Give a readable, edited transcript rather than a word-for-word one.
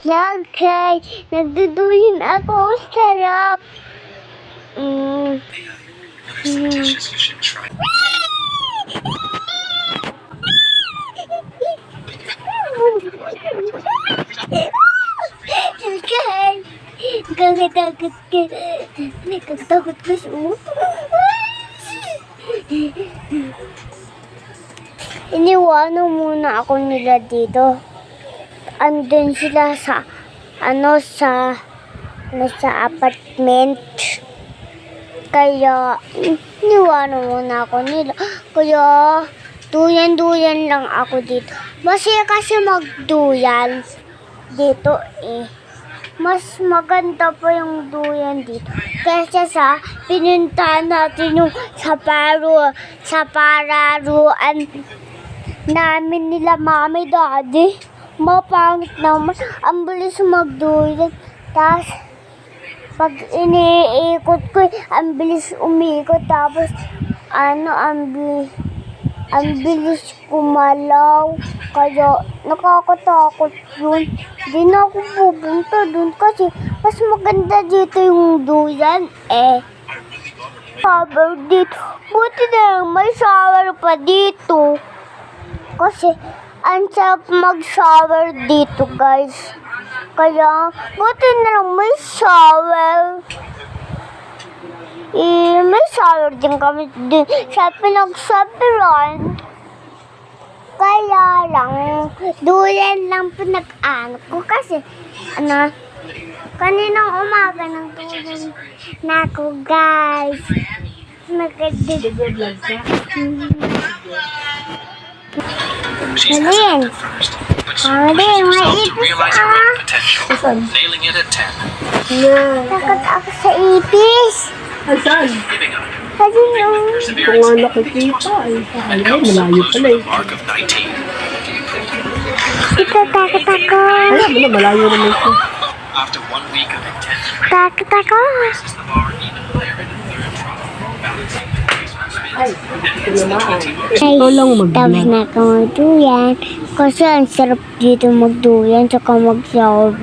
Okay, nagduduyin ako. Sarap. There's some dishes you should try. Okay. Nagkakatakot ka. Nagkakatakot ka siya. Iniwanan muna ako nila dito. Andun sila sa apartment. Kaya iniwanan muna ako nila. Kaya duyan-duyan lang ako dito. Masaya kasi magduyan dito eh. Mas maganda pa yung duyan dito. Kaysa sa pinuntahan natin yung sa pararuan namin nila mami daddy. Mapangit naman. Ang bilis magduyan. Tapos pag iniikot ko, ang bilis umikot. Tapos ang bilis kumalaw. Kaya nakakatakot yun. Di na ako pupunta dun kasi mas maganda dito yung duyan eh. Shower dito. Buti na lang may shower pa dito. Kasi ang sarap mag-shower dito guys. Kaya buti na lang may shower. May shower din kami din sa pinagsabiran. Kaya lang, duyan lang pinag-ano ko kasi, kaninang umaga ng duyan na ako, guys. She's Halin. hesitant at first, but soon Halin, pushes herself to maipis realize her own potential, nailing it at 10. Takot ako sa ipis. Asan? Giving up. Kasi yung Perseverance Kung nga nakikita ay and ay, comes so malayo close to pala the eh. mark of 19. ito takot ako. Alam mo na, malayo naman siya. After 1 week of intense Takot ako. raises the bar even higher in the third trial, balancing the graceful spins Ay, and ito naman. Ay, Ito lang tapos mag-vlog. na ako magduyan. Kasi ang sarap dito magduyan, tsaka mag-shower.